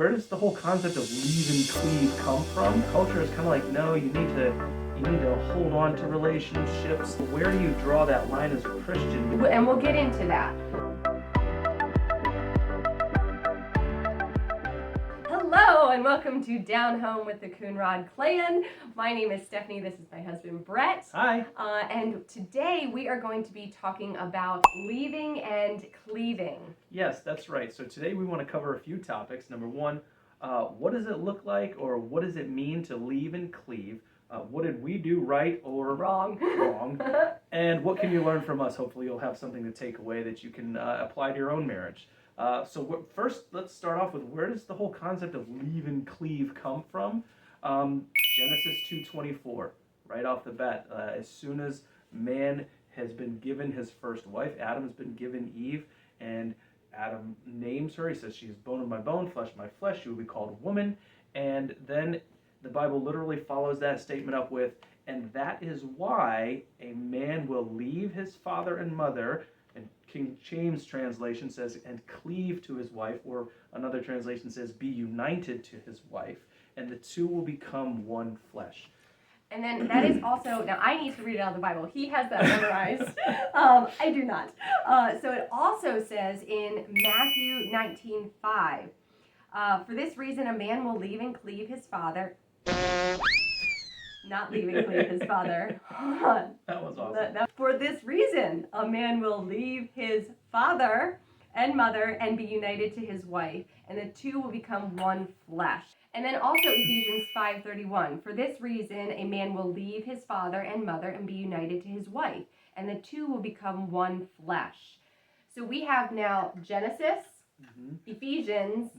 Where does the whole concept of leave and cleave come from? Culture is kind of like, no, you need to hold on to relationships. Where do you draw that line as a Christian? And we'll get into that. Hello and welcome to Down Home with the Coonrod Clan. My name is Stephanie. This is my husband Brett. Hi. And today we are going to be talking about leaving and cleaving. Yes, that's right. So today we want to cover a few topics. Number one, what does it look like, or what does it mean to leave and cleave? What did we do right or Wrong? And what can you learn from us? Hopefully you'll have something to take away that you can apply to your own marriage. First, let's start off with, where does the whole concept of leave and cleave come from? Genesis 2:24, right off the bat. As soon as man has been given his first wife, Adam has been given Eve, and Adam names her. He says, she is bone of my bone, flesh of my flesh. She will be called woman. And then the Bible literally follows that statement up with, and that is why a man will leave his father and mother, and King James translation says, and cleave to his wife, or another translation says, be united to his wife, and the two will become one flesh. And then that is also, now I need to read it out of the Bible. He has that memorized. I do not. So it also says in Matthew 19:5, for this reason a man will leave and cleave his father. Not leave and cleave his father. Hold on. That was awesome. For this reason a man will leave his father and mother and be united to his wife, and the two will become one flesh. And then also Ephesians 5:31, for this reason a man will leave his father and mother and be united to his wife, and the two will become one flesh. So we have now Genesis, Ephesians,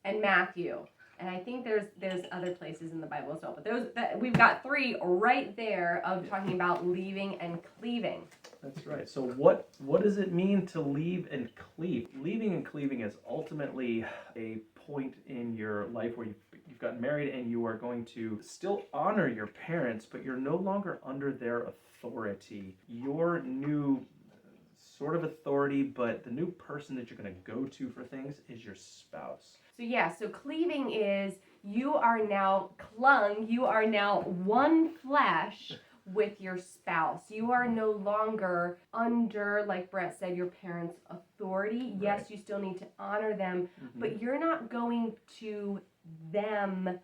and Matthew. And I think there's other places in the Bible as well, but we've got three right there of talking about leaving and cleaving. That's right. So what does it mean to leave and cleave? Leaving and cleaving is ultimately a point in your life where you've gotten married and you are going to still honor your parents, but you're no longer under their authority. Your new sort of authority, but the new person that you're going to go to for things is your spouse. So cleaving is you are now one flesh with your spouse. You are no longer under, like Brett said, your parents' authority. Right. Yes, you still need to honor them, but you're not going to them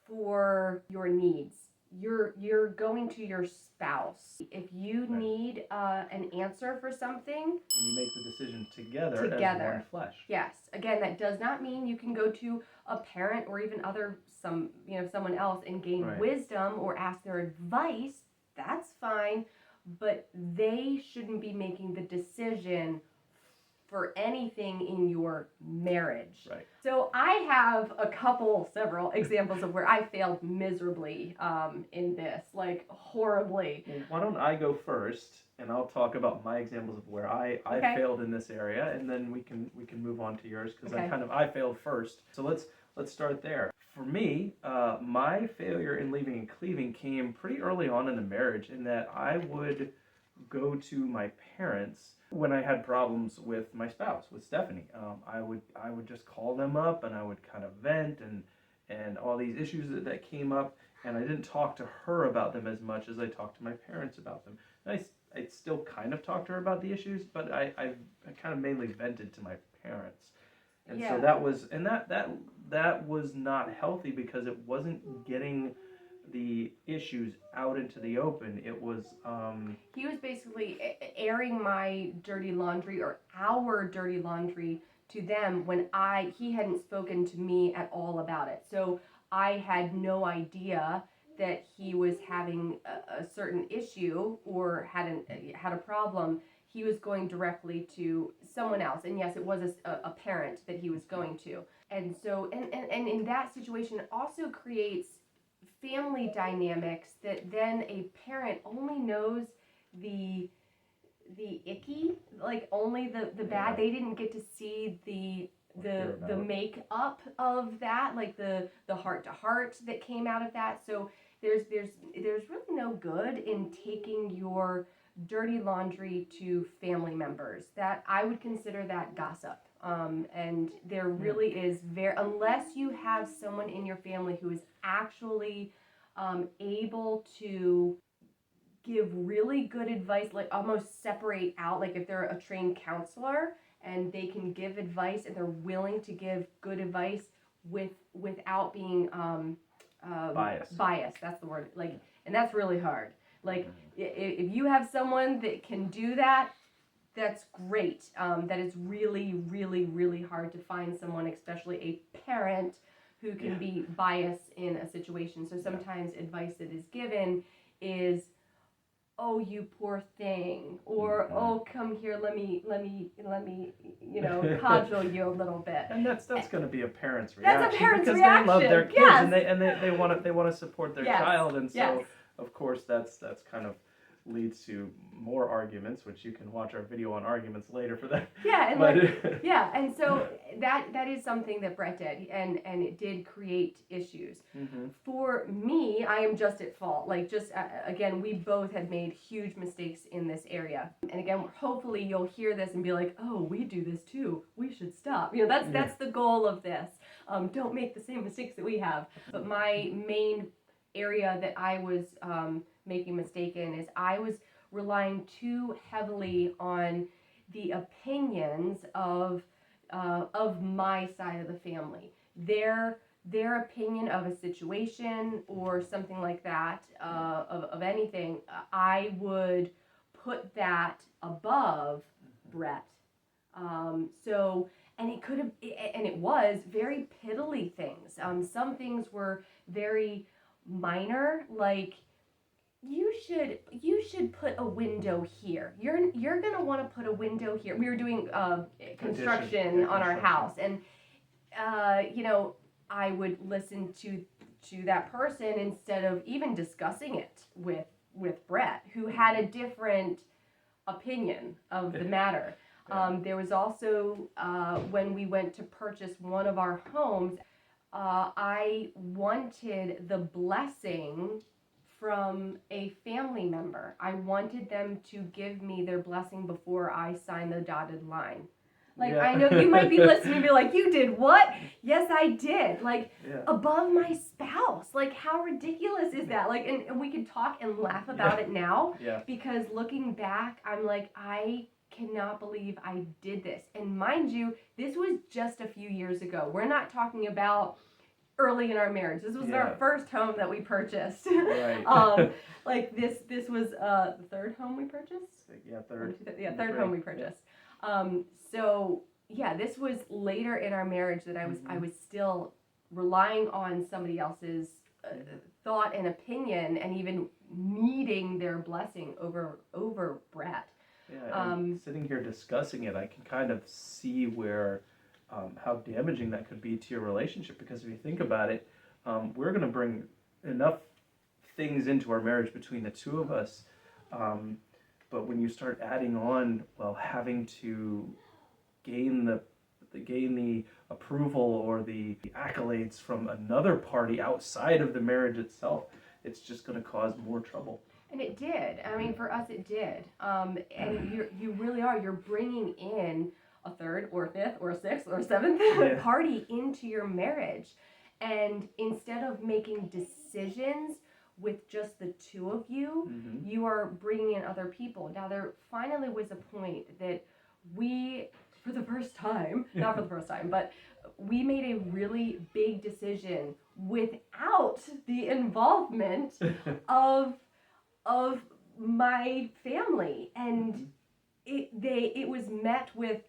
for your needs. You're going to your spouse. If you need an answer for something, and you make the decision together as one flesh. Yes. Again, that does not mean you can go to a parent or even someone else and gain wisdom or ask their advice. That's fine, but they shouldn't be making the decision for anything in your marriage. Right. So I have several examples of where I failed miserably in this, like horribly. Well, why don't I go first, and I'll talk about my examples of where I failed in this area, and then we can move on to yours, because I failed first. So let's start there. For me, my failure in leaving and cleaving came pretty early on in the marriage, in that I would go to my parents when I had problems with my spouse, with Stephanie. I would just call them up, and I would kind of vent and all these issues that came up, and I didn't talk to her about them as much as I talked to my parents about them. And I still kind of talked to her about the issues, but I kind of mainly vented to my parents. And so that was not healthy, because it wasn't getting the issues out into the open. It was he was basically airing my dirty laundry, or our dirty laundry, to them when he hadn't spoken to me at all about it. So I had no idea that he was having a certain issue or had a problem. He was going directly to someone else, and yes, it was a parent that he was going to. And so and in that situation, it also creates family dynamics that then a parent only knows the icky, like only the bad. They didn't get to see the makeup of that, like the heart to heart that came out of that. So there's really no good in taking your dirty laundry to family members. That I would consider that gossip. And there really is unless you have someone in your family who is actually able to give really good advice, like almost separate out, like if they're a trained counselor and they can give advice and they're willing to give good advice without being biased, that's the word, like, and that's really hard. Like if you have someone that can do that, that's great. That is really, really, really hard to find someone, especially a parent, who can be biased in a situation. So sometimes advice that is given is, "Oh, you poor thing," or "Oh, come here, let me, cajole you a little bit." And that's going to be a parent's reaction. That's a parent's because reaction. They love their kids, yes. and they want to support their child, and so yes. of course that's kind of leads to more arguments, which you can watch our video on arguments later for that. Yeah, and and so that is something that Brett did, and it did create issues. Mm-hmm. For me, I am just at fault. Like, just again, we both had made huge mistakes in this area, and again, hopefully you'll hear this and be like, "Oh, we do this too. We should stop." That's the goal of this. Don't make the same mistakes that we have. But my main area that I was making a mistake in is I was relying too heavily on the opinions of my side of the family, their opinion of a situation or something like that, of anything. I would put that above Brett. And it could have, and it was very piddly things. Some things were very minor, like, you should put a window here. You're gonna want to put a window here. We were doing construction on our house, and I would listen to that person instead of even discussing it with Brett, who had a different opinion of the matter. There was also when we went to purchase one of our homes, I wanted the blessing from a family member. I wanted them to give me their blessing before I signed the dotted line. Like, I know you might be listening and be like, "You did what?" Yes, I did. Like, above my spouse. Like, how ridiculous is that? Like, and we can talk and laugh about it now, because looking back, I'm like, I cannot believe I did this. And mind you, this was just a few years ago. We're not talking about early in our marriage. This was our first home that we purchased. Right. Like, this was the third home we purchased? Third home we purchased. This was later in our marriage that I was still relying on somebody else's thought and opinion, and even needing their blessing over Brett. And sitting here discussing it, I can kind of see where how damaging that could be to your relationship, because if you think about it, we're going to bring enough things into our marriage between the two of us, but when you start adding on, having to gain the approval or the accolades from another party outside of the marriage itself, it's just going to cause more trouble. And it did. I mean, for us, it did. And you really are. You're bringing in a third or a fifth or a sixth or a seventh party into your marriage. And instead of making decisions with just the two of you, you are bringing in other people. Now, there finally was a point that we, for the first time, not for the first time, but we made a really big decision without the involvement of my family, and it was met with,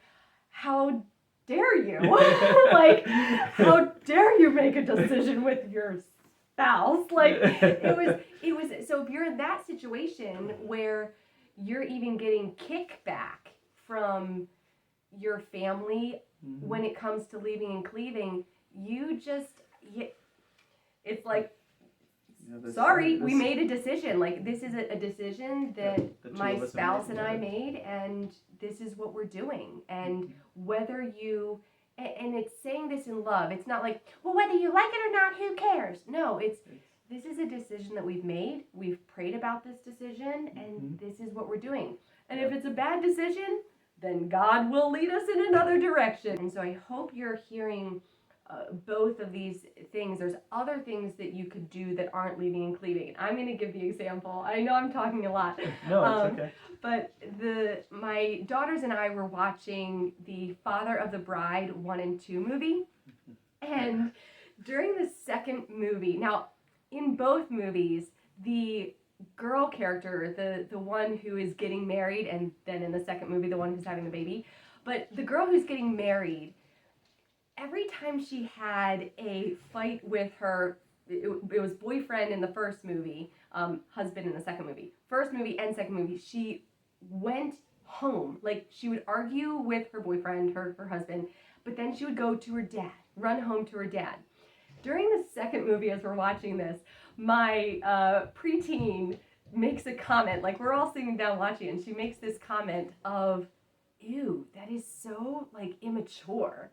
"How dare you?" Like, "How dare you make a decision with your spouse?" Like, it was. So if you're in that situation where you're even getting kickback from your family when it comes to leaving and cleaving, it's like, sorry, we made a decision. Like, this is a decision that my spouse and I made, and this is what we're doing. And whether you, and it's saying this in love, it's not like, well, whether you like it or not, who cares? No, this is a decision that we've made. We've prayed about this decision, and this is what we're doing. And if it's a bad decision, then God will lead us in another direction. And so I hope you're hearing both of these things. There's other things that you could do that aren't leaving and cleaving. And I'm going to give the example. I know I'm talking a lot. No, it's okay. But my daughters and I were watching the Father of the Bride 1 and 2 movie. And during the second movie, now in both movies, the girl character, the one who is getting married, and then in the second movie, the one who's having the baby, but the girl who's getting married, every time she had a fight with her, it was boyfriend in the first movie, husband in the second movie. First movie and second movie, she went home. Like, she would argue with her boyfriend, her husband, but then she would go to her dad, run home to her dad. During the second movie, as we're watching this, my preteen makes a comment, like we're all sitting down watching, and she makes this comment of, ew, that is so, like, immature.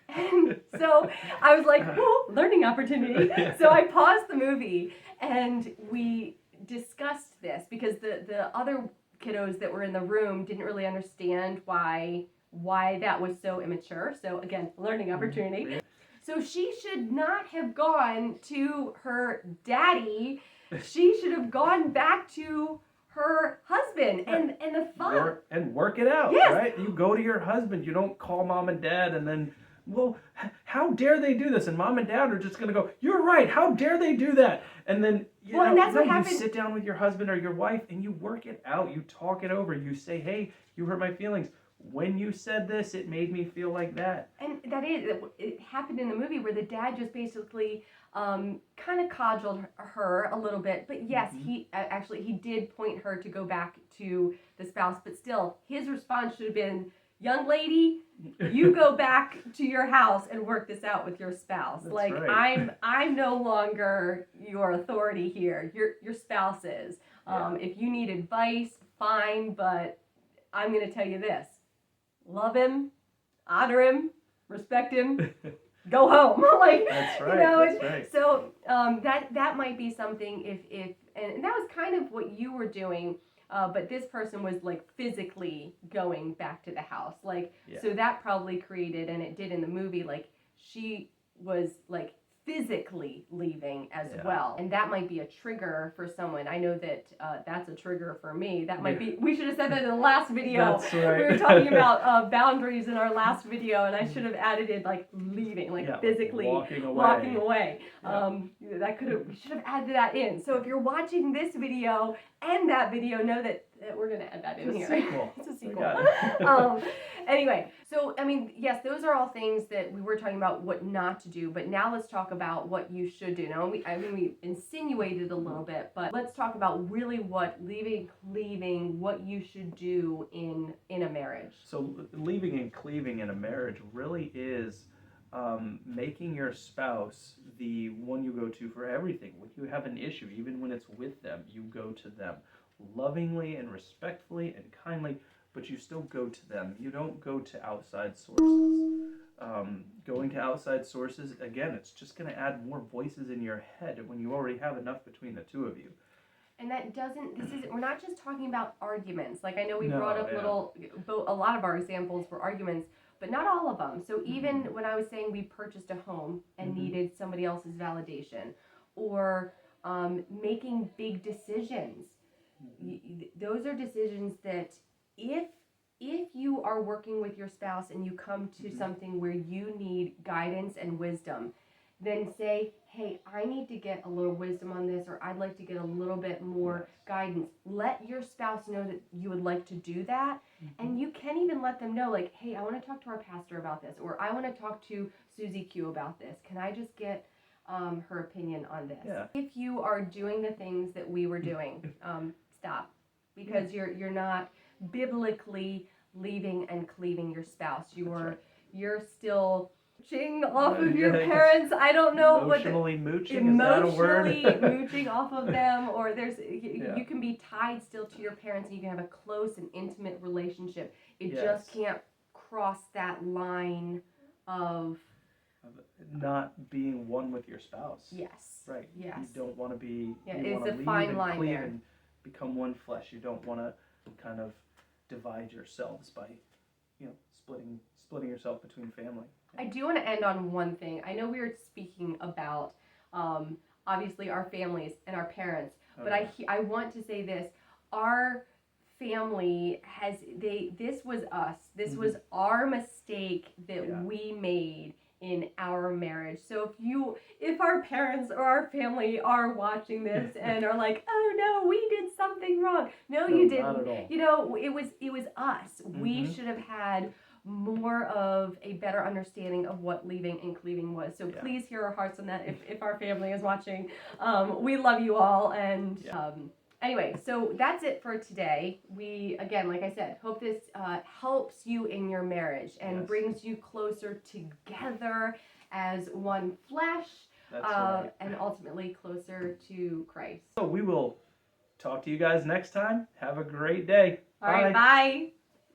And so I was like, oh, learning opportunity. So I paused the movie, and we discussed this, because the other kiddos that were in the room didn't really understand why that was so immature. So again, learning opportunity. So she should not have gone to her daddy. She should have gone back to her husband and the fun. Work it out, yes. Right? You go to your husband. You don't call mom and dad and then, well, how dare they do this? And mom and dad are just going to go, you're right, how dare they do that? And then and that's what happens. You sit down with your husband or your wife and you work it out. You talk it over. You say, hey, you hurt my feelings. When you said this, it made me feel like that. And it happened in the movie where the dad just basically kind of cajoled her a little bit. But yes, he did point her to go back to the spouse. But still, his response should have been, young lady, you go back to your house and work this out with your spouse. That's like, right. I'm no longer your authority here. Your spouse is. If you need advice, fine, but I'm going to tell you this. Love him, honor him, respect him, go home. Like, that's right. That's right. So that might be something if and that was kind of what you were doing, but this person was like physically going back to the house. Like, so that probably created, and it did in the movie, like she was like physically leaving as well, and that might be a trigger for someone. I know that that's a trigger for me. That might be. We should have said that in the last video. That's right. We were talking about boundaries in our last video, and I should have added in like leaving, like physically walking away. We should have added that in. So if you're watching this video and that video, know that we're gonna add that in here. It's a sequel. Anyway, so I mean, yes, those are all things that we were talking about what not to do, but now let's talk about what you should do. Now, we insinuated a little bit, but let's talk about really what leaving, cleaving, what you should do in a marriage. So leaving and cleaving in a marriage really is making your spouse the one you go to for everything. When you have an issue, even when it's with them, you go to them lovingly and respectfully and kindly, but you still go to them. You don't go to outside sources. Going to outside sources, again, it's just going to add more voices in your head when you already have enough between the two of you. And we're not just talking about arguments. Like, I know we brought up a lot of our examples were arguments, but not all of them. So even when I was saying we purchased a home and needed somebody else's validation, or making big decisions, those are decisions that if you are working with your spouse and you come to something where you need guidance and wisdom, then say, hey, I need to get a little wisdom on this, or I'd like to get a little bit more guidance. Let your spouse know that you would like to do that. And you can even let them know, like, hey, I want to talk to our pastor about this, or I want to talk to Susie Q about this. Can I just get her opinion on this? Yeah. If you are doing the things that we were doing, stop. Because you're not biblically leaving and cleaving your spouse. You're still mooching off of your parents. I don't know emotionally mooching. Is that a word? Mooching off of them, or you can be tied still to your parents, and you can have a close and intimate relationship. It just can't cross that line of not being one with your spouse. Yes. Right. Yes. You don't want to be. It's a fine line there. And become one flesh. You don't want to kind of divide yourselves by splitting yourself between family. I do want to end on one thing. I know we were speaking about obviously our families and our parents, but I want to say this: our family this was us. This was our mistake that we made in our marriage. So if our parents or our family are watching this and are like, oh no, we did something wrong. No, you didn't. Not at all. It was us. We should have had more of a better understanding of what leaving and cleaving was. So please hear our hearts on that if our family is watching. We love you all. And anyway, so that's it for today. We, again, like I said, hope this helps you in your marriage and brings you closer together as one flesh. That's right. And ultimately closer to Christ. So we will talk to you guys next time. Have a great day. All right, bye.